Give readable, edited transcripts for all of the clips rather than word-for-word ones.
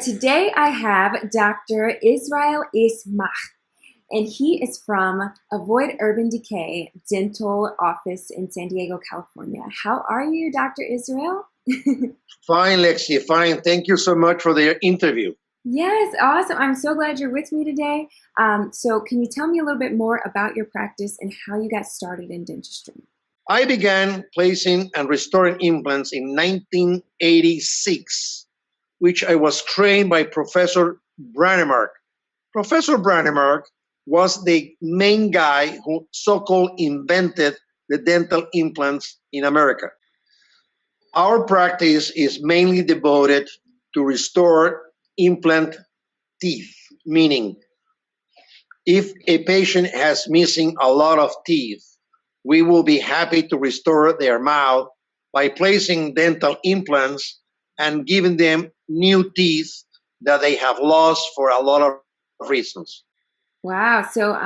Today I have Dr. Ismaj, and he is from Avoid Urban Decay Dental Office in San Diego, California. How are you, Dr. Israel? Fine, Lexi, fine. Thank you so much for the interview. Yes, awesome. I'm so glad you're with me today. So can you tell me a little bit more about your practice and how you got started in dentistry? I began placing and restoring implants in 1986, which I was trained by Professor Brannemark. Professor Brannemark was the main guy who so-called invented the dental implants in America. Our practice is mainly devoted to restore implant teeth, meaning if a patient has missing a lot of teeth, we will be happy to restore their mouth by placing dental implants and giving them new teeth that they have lost for a lot of reasons. Wow. So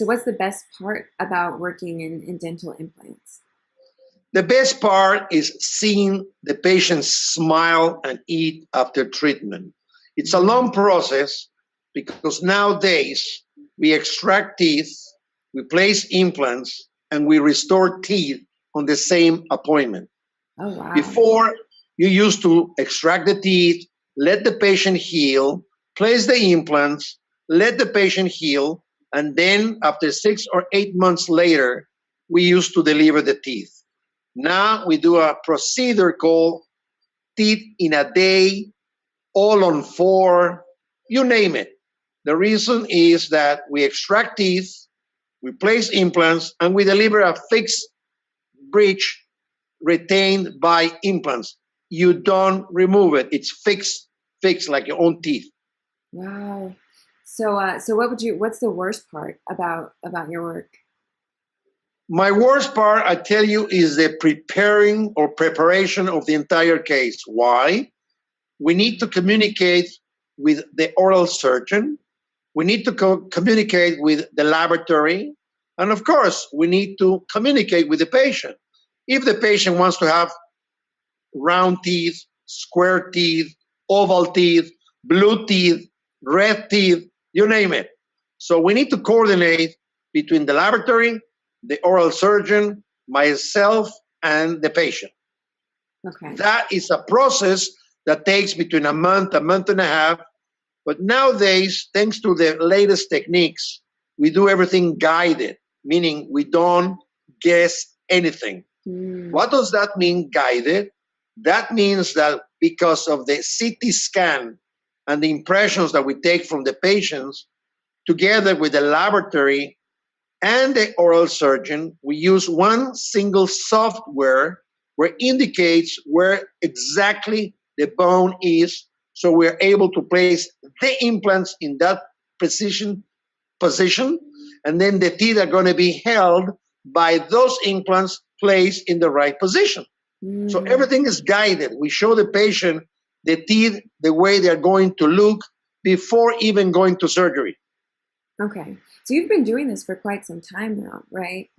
what's the best part about working in dental implants? The best part is seeing the patient smile and eat after treatment. It's a long process because nowadays we extract teeth, we place implants, and we restore teeth on the same appointment. Oh, wow. Before, you used to extract the teeth, let the patient heal, place the implants, let the patient heal, and then after 6 or 8 months later, we used to deliver the teeth. Now we do a procedure called teeth in a day, all on 4, you name it. The reason is that we extract teeth, we place implants, and we deliver a fixed bridge retained by implants. You don't remove it. It's fixed like your own teeth. Wow. So what's the worst part about your work? My worst part, I tell you, is the preparation of the entire case. Why? We need to communicate with the oral surgeon. We need to communicate with the laboratory. And of course, we need to communicate with the patient. If the patient wants to have round teeth, square teeth, oval teeth, blue teeth, red teeth, you name it. So we need to coordinate between the laboratory, the oral surgeon, myself, and the patient. Okay. That is a process that takes between a month and a half. But nowadays, thanks to the latest techniques, we do everything guided, meaning we don't guess anything. What does that mean, guided? That means that because of the CT scan and the impressions that we take from the patients, together with the laboratory and the oral surgeon, we use one single software where indicates where exactly the bone is, so we're able to place the implants in that position, and then the teeth are going to be held by those implants placed in the right position. So everything is guided. We show the patient the teeth the way they're going to look before even going to surgery. Okay. So you've been doing this for quite some time now, right?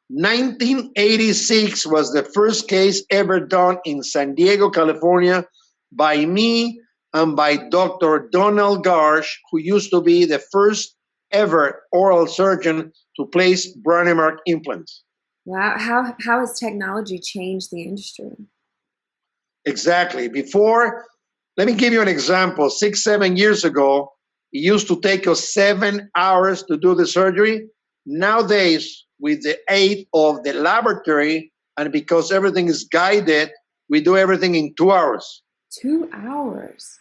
1986 was the first case ever done in San Diego, California, by me and by Dr. Donald Garsh, who used to be the first ever oral surgeon to place Brannemark implants. Wow. How has technology changed the industry? Exactly. Before, let me give you an example. 6, 7 years ago, it used to take us 7 hours to do the surgery. Nowadays, with the aid of the laboratory, and because everything is guided, we do everything in 2 hours. 2 hours.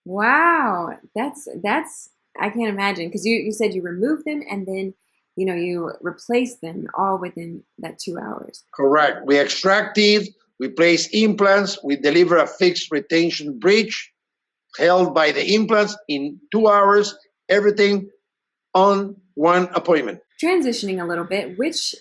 Wow. That's I can't imagine, because you said you remove them and then you replace them all within that 2 hours. Correct. We extract teeth, we place implants, we deliver a fixed retention bridge held by the implants in 2 hours, everything on one appointment. Transitioning a little bit, which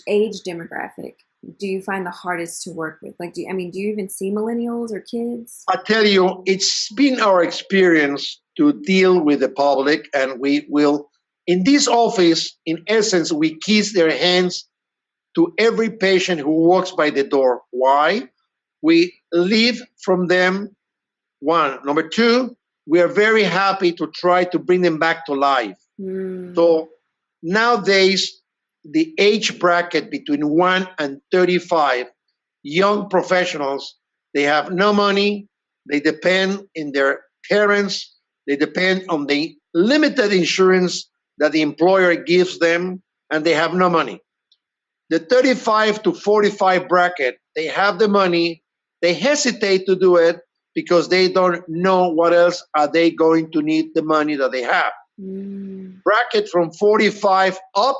age demographic do you find the hardest to work with? Like, do you even see millennials or kids? I tell you, it's been our experience to deal with the public, and we will, in this office, in essence, we kiss their hands to every patient who walks by the door. Why? We live from them, one. Number two, we are very happy to try to bring them back to life. So nowadays, the age bracket between 1 and 35, young professionals, they have no money, they depend on their parents, they depend on the limited insurance that the employer gives them, and they have no money. The 35 to 45 bracket, they have the money, they hesitate to do it because they don't know what else are they going to need the money that they have. Bracket from 45 up,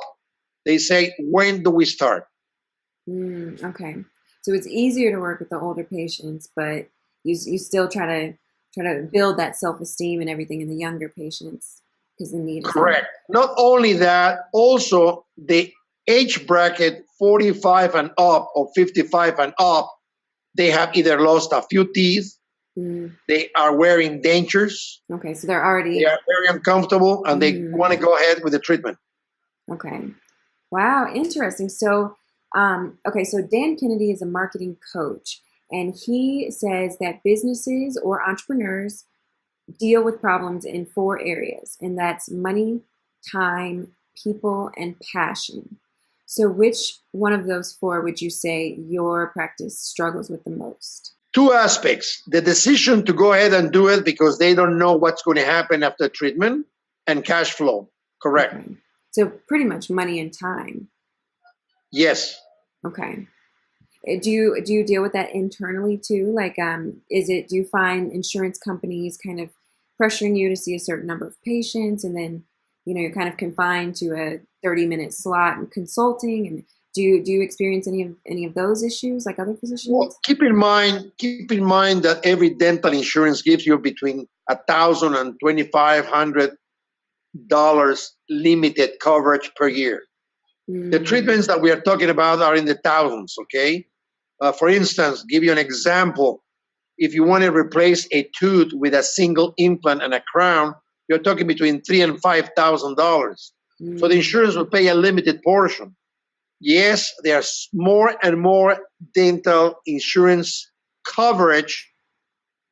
they say, when do we start? Okay. So it's easier to work with the older patients, but you still try to build that self-esteem and everything in the younger patients because the need is correct. Not only that, also the age bracket 45 and up or 55 and up, they have either lost a few teeth, they are wearing dentures. Okay, so they are very uncomfortable, and they want to go ahead with the treatment. Okay. Wow, interesting. So, so Dan Kennedy is a marketing coach, and he says that businesses or entrepreneurs deal with problems in 4 areas, and that's money, time, people, and passion. So which one of those 4 would you say your practice struggles with the most? 2 aspects: the decision to go ahead and do it because they don't know what's going to happen after treatment, and cash flow. Correct. Okay. So pretty much money and time. Yes. Okay. Do you deal with that internally too? Like, do you find insurance companies kind of pressuring you to see a certain number of patients, and then, you're kind of confined to a 30-minute slot in consulting? And do you experience any of those issues like other physicians? Well, keep in mind that every dental insurance gives you between $1,000 and $2,500 limited coverage per year. The treatments that we are talking about are in the thousands. Okay. For instance, give you an example. If you want to replace a tooth with a single implant and a crown, you're talking between $3,000 and $5,000. So the insurance will pay a limited portion. Yes, there's more and more dental insurance coverage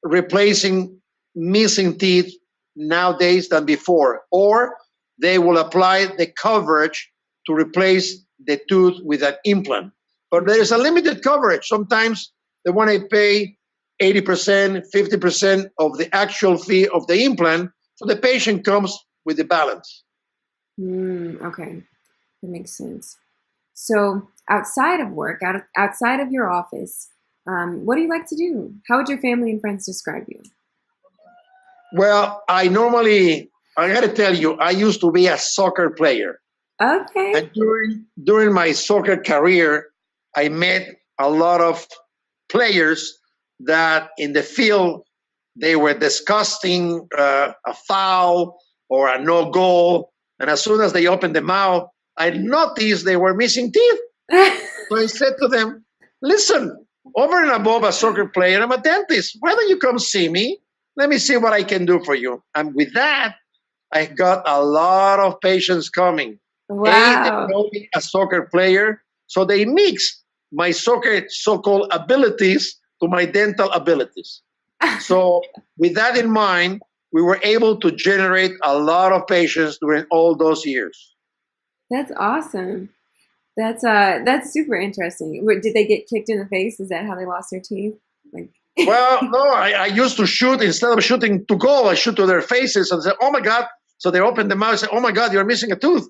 replacing missing teeth nowadays than before, or they will apply the coverage to replace the tooth with an implant. But there is a limited coverage. Sometimes they want to pay 80%, 50% of the actual fee of the implant, so the patient comes with the balance. Okay, that makes sense. So outside of work, outside of your office, what do you like to do? How would your family and friends describe you? Well, I got to tell you, I used to be a soccer player. Okay. And during my soccer career, I met a lot of players that in the field, they were discussing a foul or a no goal. And as soon as they opened the mouth, I noticed they were missing teeth. So I said to them, listen, over and above a soccer player, I'm a dentist. Why don't you come see me? Let me see what I can do for you. And with that, I got a lot of patients coming. Wow. They know me as a soccer player, so they mix my soccer so-called abilities to my dental abilities. So with that in mind, we were able to generate a lot of patients during all those years. That's awesome. That's super interesting. Did they get kicked in the face? Is that how they lost their teeth? Well, no, I used to shoot. Instead of shooting to goal, I shoot to their faces and say, oh my God. So they open the mouth and say, oh my God, you're missing a tooth.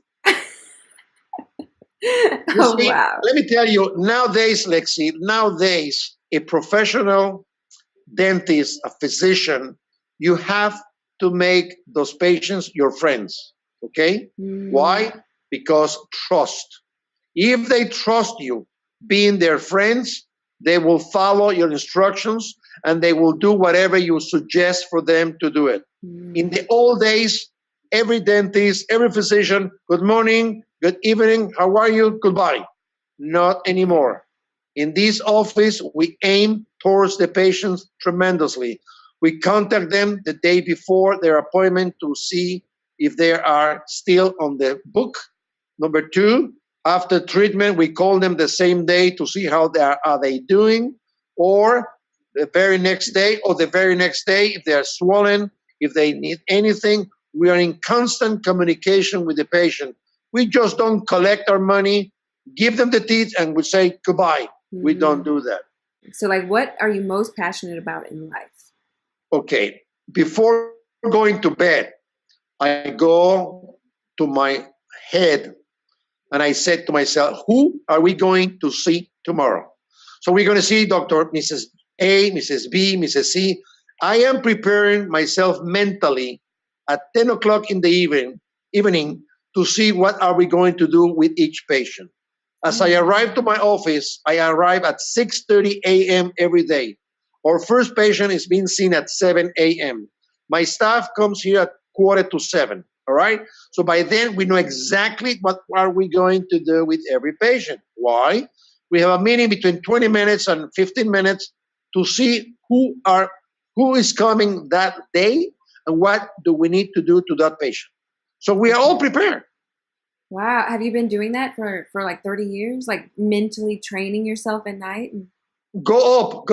Wow. Let me tell you, nowadays, Lexi, a professional dentist, a physician, you have to make those patients your friends. Okay? Why? Because trust. If they trust you being their friends, they will follow your instructions and they will do whatever you suggest for them to do it. In the old days, every dentist, every physician, good morning, good evening, how are you, goodbye. Not anymore. In this office, we aim towards the patients tremendously. We contact them the day before their appointment to see if they are still on the book. Number 2, after treatment, we call them the same day to see how are they doing, or the very next day, if they're swollen, if they need anything. We are in constant communication with the patient. We just don't collect our money, give them the teeth, and we say goodbye. We don't do that. So, like, what are you most passionate about in life? Okay, before going to bed, I go to my head and I said to myself, who are we going to see tomorrow? So we're going to see Dr. Mrs. A, Mrs. B, Mrs. C. I am preparing myself mentally at 10 o'clock in the evening to see what are we going to do with each patient. As I arrive to my office, I arrive at 6:30 a.m. every day. Our first patient is being seen at 7 a.m. My staff comes here at 6:45. All right. So by then we know exactly what are we going to do with every patient. Why? We have a meeting between 20 minutes and 15 minutes to see who is coming that day and what do we need to do to that patient. So we are all prepared. Wow. Have you been doing that for like 30 years? Like mentally training yourself at night? Go up.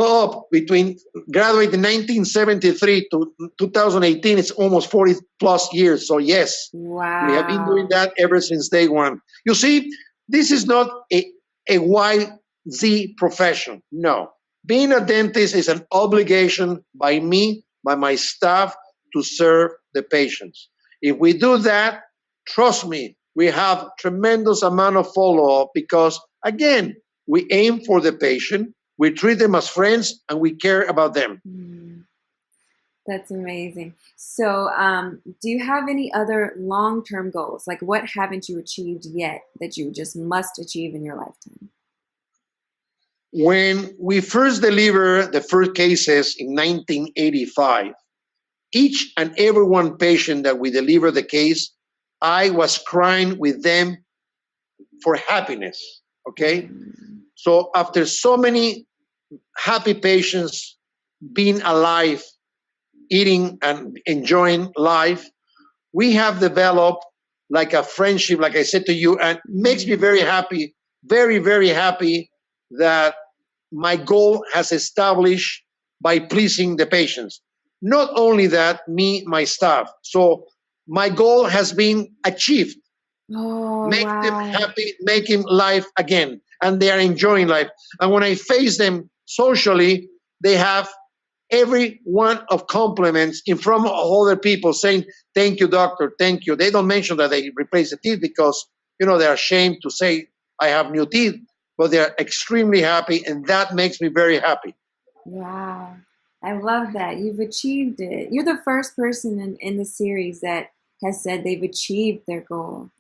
Between graduate in 1973 to 2018, it's almost 40 plus years. So yes, wow. We have been doing that ever since day one. You see, this is not a YZ profession. No. Being a dentist is an obligation by me, by my staff, to serve the patients. If we do that, trust me, we have tremendous amount of follow-up because, again, we aim for the patient, we treat them as friends, and we care about them. That's amazing. So do you have any other long-term goals? Like what haven't you achieved yet that you just must achieve in your lifetime? When we first delivered the first cases in 1985, each and every one patient that we delivered the case, I was crying with them for happiness, okay? So after so many happy patients being alive, eating and enjoying life, we have developed like a friendship, like I said to you, and it makes me very happy, very, very happy that my goal has established by pleasing the patients. Not only that, me, my staff. So my goal has been achieved. Make them happy, make them life again, and they are enjoying life. And when I face them socially, they have every one of compliments in front of other people saying, thank you, doctor, thank you. They don't mention that they replace the teeth because, they're ashamed to say, I have new teeth, but they're extremely happy, and that makes me very happy. Wow. I love that. You've achieved it. You're the first person in the series that has said they've achieved their goal.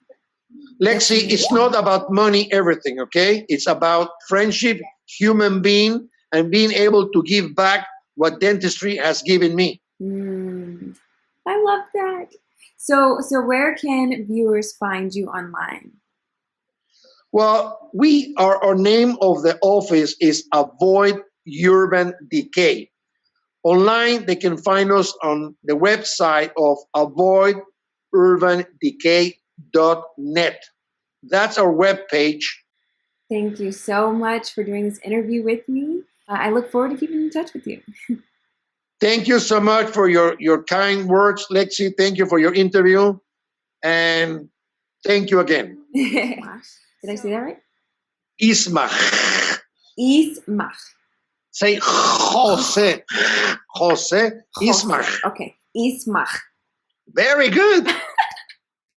Lexi, it's not about money, everything, okay? It's about friendship, human being, and being able to give back what dentistry has given me. I love that. So where can viewers find you online? Well, our name of the office is Avoid Urban Decay. Online, they can find us on the website of avoidurbandecay.net. That's our webpage. Thank you so much for doing this interview with me. I look forward to keeping in touch with you. Thank you so much for your kind words, Lexi. Thank you for your interview. And thank you again. Did I say that right? Ismaj. Ismaj. Say Jose. Jose Ismaj. Okay. Ismaj. Very good.